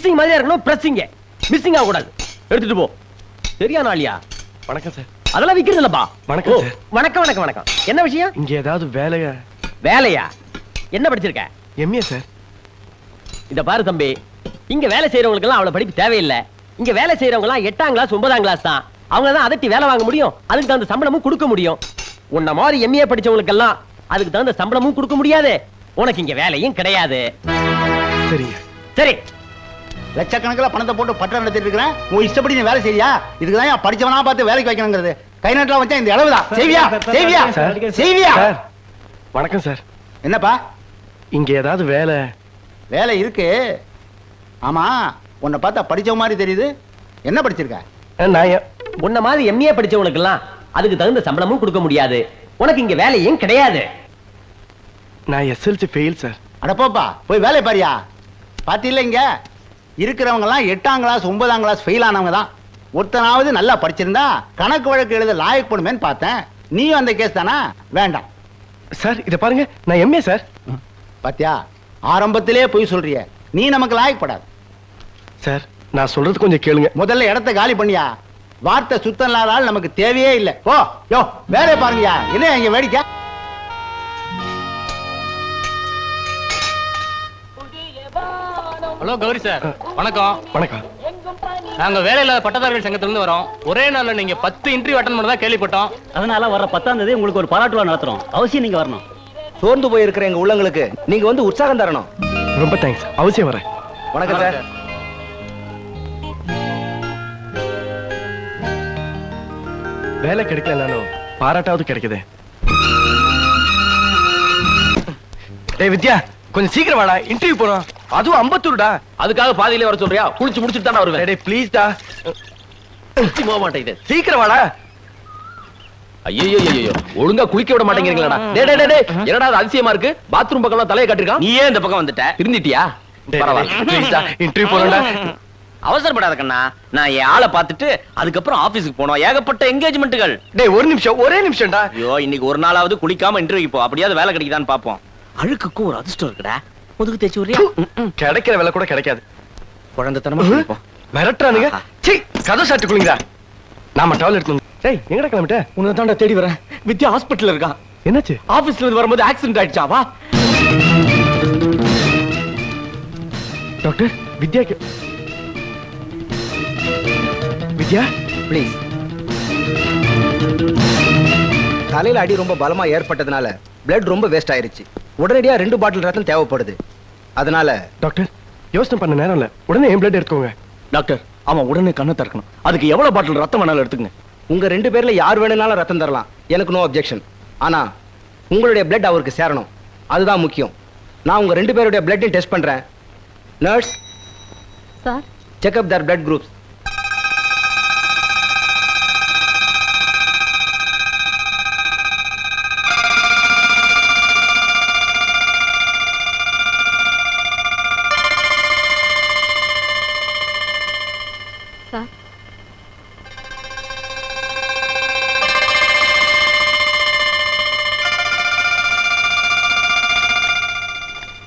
Missing மாதிரியா இருக்கணும், pressing missing ஆக கூடாது. எடுத்துட்டு போ. சரியா நாளியா? வணக்கம் சார். அதெல்லாம் விக்கிறது இல்லப்பா. வணக்கம் சார். வணக்கம் வணக்கம் வணக்கம். என்ன விஷயம்? இங்க ஏதாவது வேலையா? வேலையா? என்ன படிச்சிருக்க? MA sir. இத பாரு தம்பி, இங்க வேலை செய்யறவங்களுக்கு எல்லாம் அவ்வளவு படிப்பு தேவையில்லை. இங்க வேலை செய்யறவங்க எல்லாம் 8ஆம் கிளாஸ் 9ஆம் கிளாஸ் தான். அவங்க தான் அதட்டி வேலை வாங்க முடியும், அதுக்கு தகுந்த சம்பளமும் கொடுக்க முடியும். உன்ன மாதிரி எம்ஏ படிச்சவங்களுக்கு எல்லாம் அதுக்கு தகுந்த சம்பளமும் கொடுக்க முடியாது. உனக்கு இங்க வேலையும் கிடையாது. சரிங்க. சரி, லட்சக்கணக்கில் பணத்தை போட்டு பட்டம் நடத்திட்டு இருக்கிறேன். உன் இஷ்டப்படி நீ வேலை செய்யா? இதுக்கு தான் படிச்சவனா பார்த்து வேலைக்கு வைக்கணுங்கிறது. கை நாட்டில் வச்சா இந்த அளவுதான். செய்வியா? செய்வியா? செய்வியா? வணக்கம் சார். என்னப்பா இங்க ஏதாவது வேலை? வேலை இருக்கு. ஆமா, உன்னை பார்த்தா படிச்ச மாதிரி தெரியுது. என்ன படிச்சிருக்க? நான் உன்ன மாதிரி எம்ஏ படிச்சவங்களுக்கு எல்லாம் அதுக்கு தகுந்த சம்பளமும் கொடுக்க முடியாது. உனக்கு இங்க வேலையும் கிடையாது. நான் எஸ்எல்சி ஃபெயில் சார். அடப்போப்பா, போய் வேலை பாரியா. பாத்தீங்களா, இங்க இருக்கிறவங்க எல்லாம் 8ஆம் கிளாஸ் 9ஆம் கிளாஸ் ஃபெயில் ஆனவங்க தான். ஒருத்தனாவது நல்லா படிச்சிருந்தா கணக்கு வழக்கு எழுத லாயக் பண்ணுமேன்னு பார்த்தேன். நீயும் அந்த கேஸ் தானா? வேண்டாம் சார். இத பாருங்க, நான் எம்ஏ சார். பாத்தியா, ஆரம்பத்திலே போய் சொல்றிய. நீ நமக்கு லாயக்கப்படாது சார். நான் சொல்றது கொஞ்சம் கேளுங்க. முதல்ல இடத்தை காலி பண்ணியா. வார்த்தை சுத்தம் இல்லாத ஆள் நமக்கு தேவையே இல்லை. ஓ யோ, வேலையை பாருங்கயா. என்ன இங்க வேடிக்கை? ஹலோ கௌரி சார், வணக்கம். வணக்கம். நாங்க வேலையில்லாத பட்டதாரிகள் சங்கத்திலிருந்து வரோம். ஒரே நாள்ல நீங்க 10 இன்டர்வியூ அட்டெண்ட் பண்ணதா கேள்விப்பட்டோம். அதனால வர 10ஆம் தேதி உங்களுக்கு ஒரு பாராட்டு விழா நடத்துறோம். அவசியம் நீங்க வரணும். சோர்ந்து போயிருக்கிற எங்க உள்ளங்களுக்கு நீங்க வந்து உற்சாகம் தரணும். ரொம்ப தேங்க்ஸ். அவசியம் வரேன். வணக்கம் சார். வேலை கிடைக்கலனாலும் பாராட்டாவது கிடைக்குது. டேய் வித்யா, கொஞ்சம் சீக்கிரம் வாடா, இன்டர்வியூ போறோம். அதுவும் அம்பத்தூர்டா. அதுக்காக பாதியிலே வர சொல்றியா? குளிச்சு முடிச்சுட்டு தானே வருவேன். டேய் ப்ளீஸ் டா, போக மாட்டேங்குது. சீக்கிரம் வாடா. ஐயோ, ஒழுங்கா குளிக்க விட மாட்டேங்கிறீங்களா? என்னடா அது அதிசயமா இருக்கு? பாத்ரூம் பக்கம் தலையை காட்டிருக்கான். நீ ஏன் இந்த பக்கம் வந்துட்ட? திருந்திட்டியா? இன்டர்வியூ போறோம்டா. அவசரப்படாத கண்ணா. நான் என் ஆளை பார்த்துட்டு அதுக்கப்புறம் ஆபீஸ்க்கு போனோம். ஏகப்பட்ட என்கேஜ்மெண்ட்டுகள். டேய் ஒரு நிமிஷம், ஒரே நிமிஷம்டா. ஐயோ, இன்னைக்கு ஒரு நாளாவது குளிக்காம இன்டர்வியூ போ. அப்படியாவது வேலை கிடைக்குதான்னு பாப்போம். அழுக்குக்கும் ஒரு அதிர்ஷ்டம் இருக்குடா. முதுகு தேய்ச்சி விடுறியா? கிடைக்கிற வேலை கூட கிடைக்காது. குழந்தைத்தனமா குளிப்போம். மிரட்டுறானுங்க. சீ, கதை சாட்டு குளிங்கடா. நாம டவல் எடுத்து. டேய் எங்கடா கிளம்பிட்ட? உன்னை தாண்டா தேடி வரேன். வித்யா ஹாஸ்பிட்டல்ல இருக்கான். என்னாச்சு? ஆபீஸ்ல இருந்து வரும்போது ஆக்சிடென்ட் ஆயிடுச்சா? வா. டாக்டர் வித்யாக்கு. வித்யா ப்ளீஸ். தலையில அடி ரொம்ப பலமா ஏற்பட்டதுனால பிளட் ரொம்ப வேஸ்ட் ஆயிருச்சு. உடனடியா 2 பாட்டில் ரத்தம் தேவைப்படுது. அதனால டாக்டர் யோசனை பண்ண நேரம் இல்ல, உடனே என் பிளட் எடுத்துக்கோங்க. டாக்டர், அவன் உடனே கண்ணை திறக்கணும். அதுக்கு எவ்வளவு பாட்டில் ரத்தம் வேணாலும் எடுத்துங்க. உங்க 2 பேர்ல யார் வேணும்னாலும் ரத்தம் தரலாம். எனக்கு நோ அப்ஜெக்ஷன். ஆனா உங்களுடைய பிளட் அவருக்கு சேரணும். அதுதான் முக்கியம். நான் உங்க 2 பேருடைய பிளட்டையும் டெஸ்ட் பண்றேன். Nurse sir, check up their blood groups. Sir,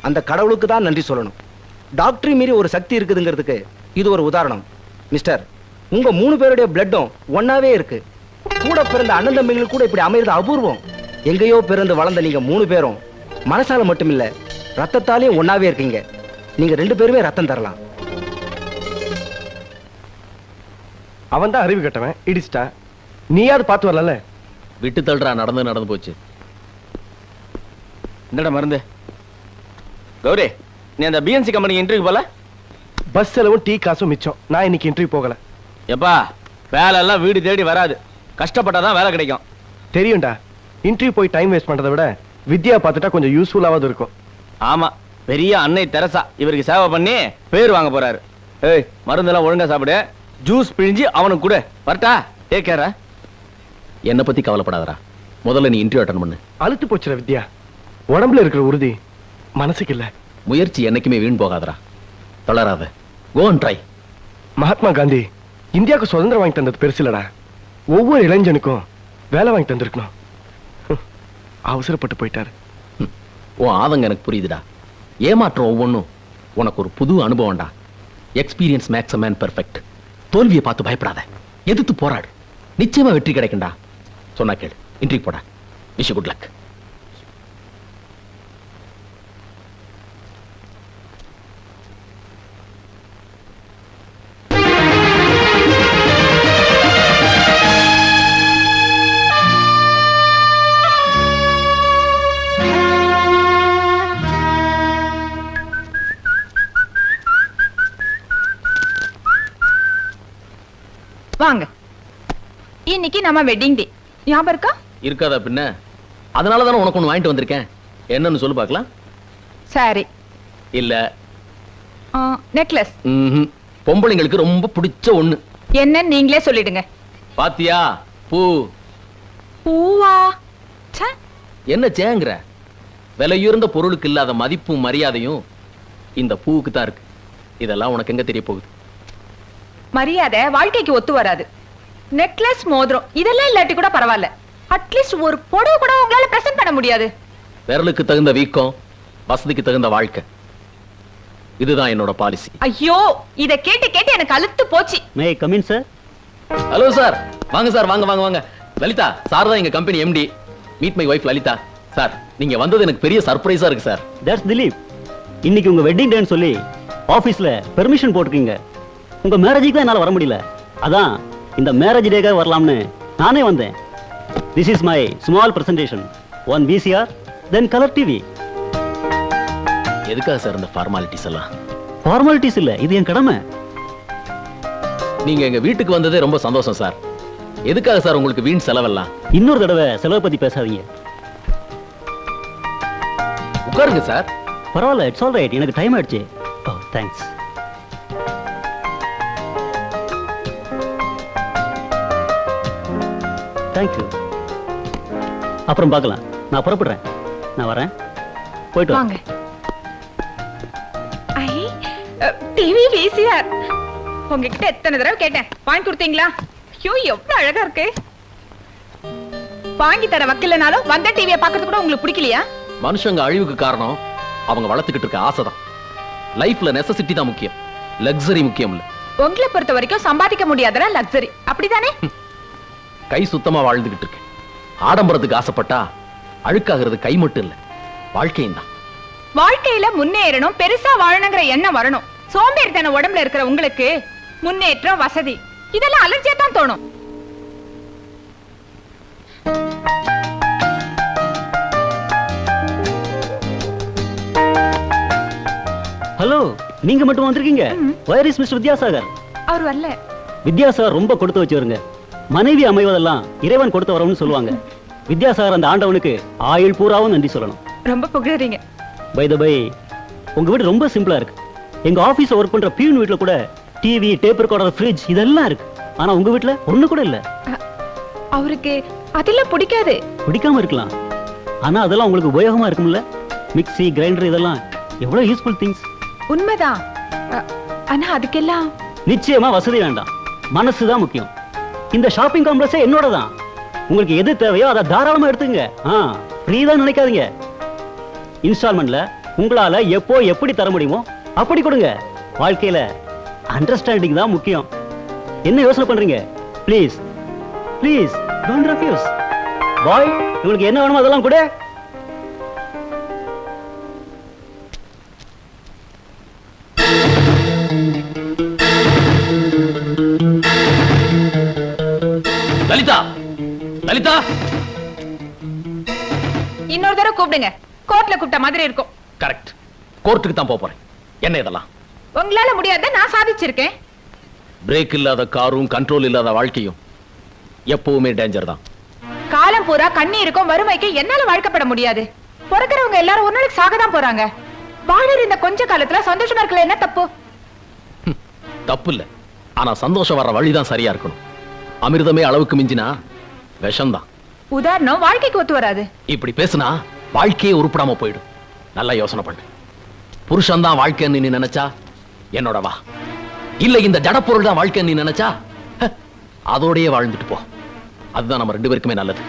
அந்த கடவுளுக்கு தான் நன்றி சொல்லணும். டாக்டர் மீறி ஒரு சக்தி இருக்குதுங்கிறதுக்கு இது ஒரு உதாரணம். மிஸ்டர், உங்க 3 பேருடைய பிளட்டும் ஒன்னாவே இருக்கு. கூட பிறந்த அண்ணன் தம்பிங்களுக்கு கூட இப்படி அமைறது அபூர்வம். எங்கேயோ பிறந்து வளர்ந்த நீங்க 3 பேரும் மனசால மட்டும் இல்ல, ரத்தத்தாலேயும் ஒன்னாவே இருக்கீங்க. நீங்க 2 பேருமே ரத்தம் தரலாம். அவன் தான் அறிவு கட்டவன், இடிச்சிட்டான். நீயாவது பார்த்து வரல. விட்டு தள்ளுறா. நடந்து போச்சு. என்னடா மருந்து? கௌரி, நீ அந்த பிஎன்சி கம்பெனி இன்டர்வியூ போல? பஸ் செலவும் டீ காசும் மிச்சம். நான் இன்னைக்கு இன்டர்வியூ போகல. எப்பா, வேலை எல்லாம் வீடு தேடி வராது. கஷ்டப்பட்டாதான் வேலை கிடைக்கும். தெரியும்டா. இன்டர்வியூ போய் டைம் வேஸ்ட் பண்றதை விட வித்யா பார்த்துட்டா கொஞ்சம் யூஸ்ஃபுல்லாவது இருக்கும். ஆமா, பெரிய அன்னை தெரசா இவருக்கு சேவை பண்ணி பேர் வாங்க போறாரு. ஏய், மருந்தெல்லாம் ஒழுங்கா சாப்பிடு. ஜூஸ் பிழிஞ்சு அவனுக்கு கூட. வரட்டா? Take care. என்னை பத்தி கவலைப்படாதடா. முதல்ல நீ இன்டர்வியூ அட்டெண்ட் பண்ணு. அழுத்து போச்சுற வித்யா. உடம்புல இருக்கிற உறுதி மனசுக்கு இல்ல. முயற்சி என்னைக்குமே வீண் போகாதடா. தளராத. Go and try. Mahatma Gandhi இந்தியாவுக்கு சுதந்திரம் வாங்கி தந்தது பெருசு இல்லடா. ஒவ்வொரு இளைஞனுக்கும் வேலை வாங்கி தந்திருக்கணும். அவசரப்பட்டு போயிட்டாரு. உன் ஆதங்க எனக்கு புரியுதுடா. ஏமாற்றம் ஒவ்வொன்றும் உனக்கு ஒரு புது அனுபவம்டா. Experience makes man perfect. தோல்வியை பார்த்து பயப்படாத, எதிர்த்து போராடு, நிச்சயமா வெற்றி கிடைக்கும்டா. சொன்னா கேளு, இன்ட்ரிக்கு போடா. Wish good luck. வாங்க, இன்னைக்கு நம்ம வெட்டிங் டே. ஞாபகம் இருக்கா? இருக்காதா பின்ன? அதனால தானே உனக்கு ஒன்று வாங்கிட்டு வந்திருக்கேன். என்னன்னு சொல்லு பார்க்கலாம். சாரி இல்ல நெக்லஸ். பொம்பளைங்களுக்கு ரொம்ப பிடிச்ச ஒண்ணு. என்னன்னு நீங்களே சொல்லிடுங்க. பாத்தியா? பூ. பூவா? ச்சே. என்ன சேங்குற? விலையுயர்ந்த பொருளுக்கு இல்லாத மதிப்பும் மரியாதையும் இந்த பூவுக்கு தான் இருக்கு. இதெல்லாம் உனக்கு எங்க தெரிய போகுது? மரியாதை வாழ்க்கைக்கு ஒத்து வராது. நெக்லஸ், மோதிரம் இதெல்லாம் இல்லாட்டி கூட பரவாயில்ல. அட்லீஸ்ட் ஒரு புடவை கூட உங்களால பிரசன்ட் பண்ண முடியாது. விரலுக்கு தகுந்த வீக்கம், வசதிக்கு தகுந்த வாழ்க்கை. இதுதான் என்னோட பாலிசி. ஐயோ, இத கேட்டு கேட்டு எனக்கு அலுத்து போச்சு. May come in sir. Hello sir, வாங்க சார், வாங்க வாங்க வாங்க. லலிதா சார் தான் எங்க company MD. Meet my wife Lalitha. Sir, நீங்க வந்தது எனக்கு பெரிய சர்ப்ரைஸா இருக்கு சார். தட்ஸ் திலீப். இன்னைக்கு உங்க வெட்டிங் டேன்னு சொல்லி ஆபீஸ்ல பெர்மிஷன் போட்டுருக்கீங்க. உங்க மேரேஜுக்கு தான் என்னால வர முடியல. அதான் இந்த மேரேஜ் டேக்காக வரலாம்னு நானே வந்தேன். This is my small presentation. One VCR, then colour TV. எதுக்காக சார் இந்த ஃபார்மாலிட்டிஸ் எல்லாம்? ஃபார்மாலிட்டிஸ் இல்ல, இது என் கடமை. நீங்க எங்க வீட்டுக்கு வந்ததே ரொம்ப சந்தோஷம் சார். எதுக்காக சார் உங்களுக்கு வீண் செலவெல்லாம்? இன்னொரு தடவை செலவை பத்தி பேசாதீங்க. உட்காருங்க சார். பரவாயில்ல, இட்ஸ் ஆல் ரைட். எனக்கு டைம் ஆயிடுச்சு. ஓ தேங்க்ஸ். தேங்க்யூ. அப்புறம் பார்க்கலாம். நான் புறப்படுறேன். நான் வரேன். போயிட்டு வாங்க. ஐ டிவி VCR. உங்ககிட்ட எத்தனை தடவை கேட்டேன், வாங்கி கொடுத்தீங்களா? ஐயோ, எவ்வளவு அழகா இருக்கு. வாங்கி தர வக்கலனாலும் வந்த டிவியை பார்க்கிறது கூட உங்களுக்கு பிடிக்கலையா? மனுஷங்க அழிவுக்கு காரணம் அவங்க வளர்த்துக்கிட்டு இருக்க ஆசைதான். லைஃப்ல நெசசிட்டி தான் முக்கியம், லக்ஸரி முக்கியம் இல்ல. உங்களை பொறுத்த வரைக்கும் சம்பாதிக்க முடியாதா லக்ஸரி, அப்படிதானே? கை சுத்தமா வாழ்ந்துகிட்டு இருக்கேன். ஆடம்பரத்துக்கு ஆசைப்பட்டா அழுக்காகிறது கை மட்டும் இல்ல, வாழ்க்கையும் தான். வாழ்க்கையில முன்னேறணும், பெருசா வாழணுங்கிற எண்ணம் வரணும். சோம்பேறித்தன உடம்புல இருக்கிற உங்களுக்கு முன்னேற்றம், வசதி இதெல்லாம் அலர்ஜியா தான் தோணும். ஹலோ, நீங்க மட்டும் வந்திருக்கீங்க? Where is mister Vidyasagar? அவர் வரல. வித்யாசாகர் ரொம்ப கொடுத்து வச்சவருங்க. மனைவி அமைவதெல்லாம் இறைவன் கொடுத்த வரவுன்னு சொல்லுவாங்க. வித்யாசாகர் அந்த ஆண்டவனுக்கு ஆயுள் பூராவும் நன்றி சொல்லணும். ரொம்ப புகழறீங்க. பை த பை, உங்க வீடு ரொம்ப சிம்பிளா இருக்கு. எங்க ஆபீஸ்ல ஒர்க் பண்ற பியூன் வீட்ல கூட டிவி, டேப் ரெக்கார்டர், ஃப்ரிட்ஜ் இதெல்லாம் இருக்கு. ஆனா உங்க வீட்ல ஒண்ணு கூட இல்ல. அவருக்கு அதெல்லாம் பிடிக்காது. பிடிக்காம இருக்கலாம், ஆனா அதெல்லாம் உங்களுக்கு உபயோகமா இருக்கும்ல. மிக்ஸி, கிரைண்டர் இதெல்லாம் எவ்வளவு யூஸ்ஃபுல் திங்ஸ். உண்மைதான். ஆனா அதுக்கெல்லாம் நிச்சயமா வசதி வேண்டாம், மனசுதான் முக்கியம். இந்த ஷாப்பிங் காம்ப்ளெக்ஸே என்னோட தான். உங்களுக்கு எது தேவையோ அதை தாராளமா எடுத்துங்க. ஃப்ரீ தான் நினைக்காதீங்க. இன்ஸ்டால்மெண்ட்ல உங்களால எப்போ எப்படி தர முடியுமோ அப்படி கொடுங்க. வாழ்க்கையில அண்டர்ஸ்டாண்டிங் தான் முக்கியம். என்ன யோசனை பண்றீங்க? Please please don't refuse. பாய், உங்களுக்கு என்ன வேணுமோ அதெல்லாம் கூட. லலிதா, லலிதா, இன்னொரு தடவை கூப்பிடுங்க. கோர்ட்ல கூப்பிட்ட மாதிரி இருக்கும். கரெக்ட். கோர்ட்டுக்கு தான் போறேன். என்ன இதெல்லாம்? உங்களால முடியாத நான் சாதிச்சிருக்கேன். பிரேக் இல்லாத காரும் கண்ட்ரோல் இல்லாத வாழ்க்கையும் எப்பவுமே டேஞ்சர் தான். காலம் பூரா கண்ணீருக்கும் வறுமைக்கு என்னால வாழ்க்கப்பட முடியாது. பிறக்கிறவங்க எல்லாரும் ஒரு நாளைக்கு சாக தான் போறாங்க. வாழற இந்த கொஞ்ச காலத்துல சந்தோஷமா இருக்கல என்ன தப்பு? தப்பு இல்ல, ஆனா சந்தோஷம் வர்ற வழிதான் சரியா இருக்கணும். அமிர்தமே அளவுக்கு மிஞ்சினா விஷம்தான். உதாரணம் வாழ்க்கைக்கு ஒத்து வராது. இப்படி பேசுனா வாழ்க்கையே உருப்படாம போயிடும். நல்லா யோசனை பண்ணு. புருஷன் தான் வாழ்க்கைன்னு நீ நினைச்சா என்னோட வா. இல்ல இந்த ஜடப்பொருள் தான் வாழ்க்கைன்னு நீ நினைச்சா அதோடயே வாழ்ந்துட்டு போ. அதுதான் நம்ம ரெண்டு பேருக்குமே நல்லது.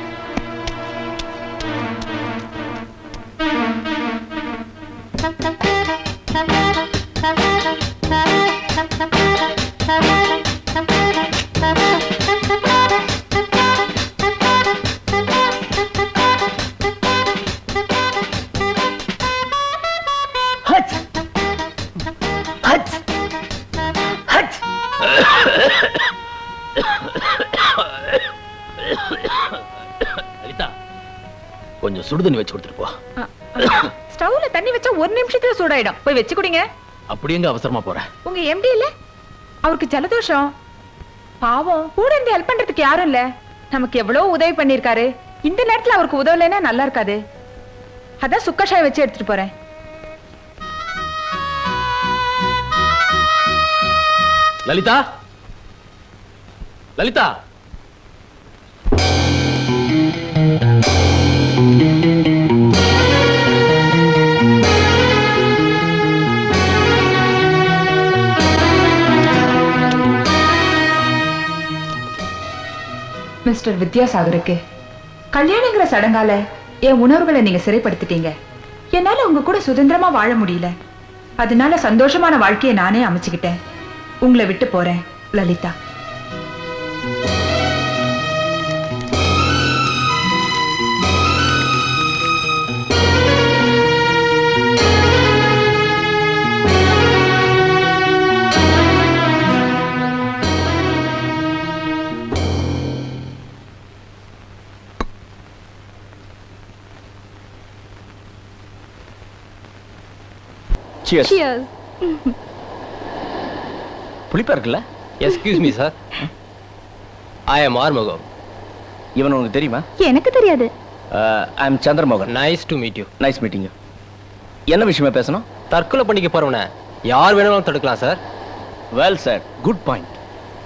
சுடுதண்ணி வச்சு கொடுத்துட்டு போ. ஸ்டவ்ல தண்ணி வச்சா ஒரு நிமிஷத்துல சூடாயிடும். போய் வச்சு குடிங்க. அப்படி எங்க அவசரமா போற? உங்க எம்டி இல்ல, அவருக்கு ஜலதோஷம். பாவம், கூட இருந்து ஹெல்ப் பண்றதுக்கு யாரும் இல்ல. நமக்கு எவ்வளவு உதவி பண்ணிருக்காரு. இந்த நேரத்துல அவருக்கு உதவலைன்னா நல்லா இருக்காது. அதான் சுக்கஷாய் வச்சு எடுத்துட்டு போறேன். லலிதா, லலிதா, மிஸ்டர் வித்யாசாகருக்கு கல்யாணங்கிற சடங்கால என் உணர்வுகளை நீங்க சிறைப்படுத்திட்டீங்க. என்னால உங்க கூட சுதந்திரமா வாழ முடியல. அதனால சந்தோஷமான வாழ்க்கையை நானே அமைச்சுக்கிட்டேன். உங்களை விட்டு போறேன் லலிதா. Cheers. Cheers. புளிப்பா இருக்குல்ல? Excuse me sir, I am Arumugam. இவன் உனக்கு தெரியுமா? எனக்கு தெரியாது. I am Chandramohan. Nice to meet you. Nice meeting. என்ன விஷயமா பேசணும்? தற்கொலை பண்ணிக்க போறவன யார் வேணாலும் தடுக்கலாம் sir. Well sir, good point.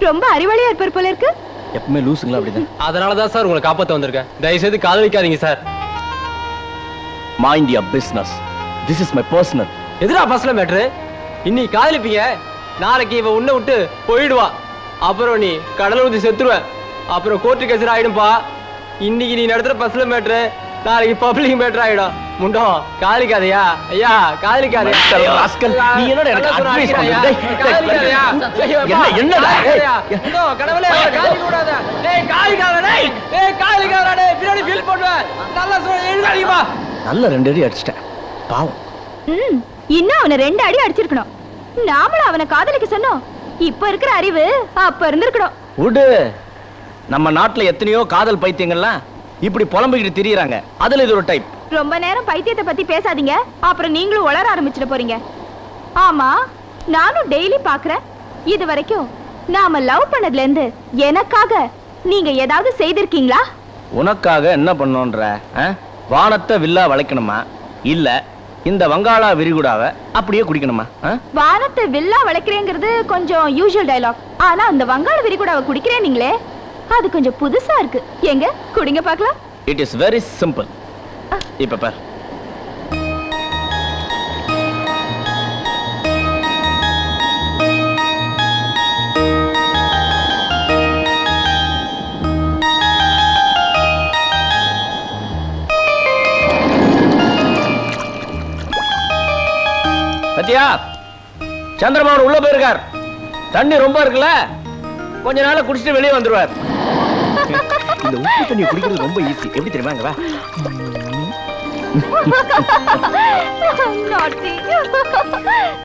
ரொம்ப அறிவாளியா இருப்பார் போல இருக்கு. எப்பவுமே லூசுங்களா அப்படிதான். அதனால தான் சார் உங்களை காப்பாத்த வந்திருக்கேன். தயவு செய்து காதலிக்காதீங்க sir. Mind your business. This is my personal. எதிரா பஸ்ல மேட்ரு. இன்னைக்கு காதலிப்பீங்க, நாளைக்கு இவ உன்னை விட்டு போயிடுவா. அப்புறம் நீ கடலை ஊத்தி செத்துருவ. அப்புறம் கோர்ட்டு கேசர் ஆயிடும்பா. இன்னைக்கு நீ நடத்துற பஸ்ல மேட்ரு நாளைக்கு பப்ளிக் மேட்ரு ஆயிடும். முண்டம் காதலிக்காதையா ஐயா, காதலிக்காதையா. ராஸ்கல், நீ என்னடா எனக்கு advice பண்ற? காதலிக்காதையா. என்னடா? கடவுளே, காதலிக்க கூடாத. டேய் காதலிக்காத, டேய். டேய் காதலிக்காத, டேய். பின்னாடி ஃபீல் பண்ணுவேன். நல்லா எழுதாதீங்கப்பா. நல்ல 2 அடி அடிச்சிட்டேன். பாவம். இன்னும் அவனை 2 அடி அடிச்சிருக்கணும். நாமளும் அவனை காதலிக்க சொன்னோம். இப்ப இருக்கிற அறிவு அப்ப இருந்திருக்கணும். விடு. நம்ம நாட்டுல எத்தனையோ காதல் பைத்தியங்கள்லாம் இப்படி புலம்பிக்கிட்டு திரியறாங்க. அதுல இது ஒரு டைப். ரொம்ப நேரம் பைத்தியத்தை பத்தி பேசாதீங்க, அப்புறம் நீங்களும் உளர ஆரம்பிச்சிட போறீங்க. ஆமா, நானும் டெய்லி பாக்குறேன். இது வரைக்கும் நாம லவ் பண்ணதுல இருந்து எனக்காக நீங்க ஏதாவது செய்திருக்கீங்களா? உனக்காக என்ன பண்ணோன்ற? வானத்தை வில்லா வளைக்கணுமா, இல்ல இந்த வங்காளா விரிகுடாவை அப்படியே குடிக்கணுமா? வானத்தை வில்லா வளைக்கிறேங்கிறது கொஞ்சம் யூசுவல் டயலாக். ஆனா அந்த வங்காள விரிகுடாவை குடிக்கிறேன் நீங்களே, அது கொஞ்சம் புதுசா இருக்கு. எங்க குடிங்க பார்க்கலாம். It is very simple. இப்ப பார். பத்தியா, சந்திரமோகன் உள்ள போயிருக்கார். தண்ணி ரொம்ப இருக்குல்ல, கொஞ்ச நாள் குடிச்சிட்டு வெளியே வந்துருவார். இந்த உப்பு தண்ணி குடிக்கிறது ரொம்ப ஈஸி. எப்படி தெரியுமா? Naughty.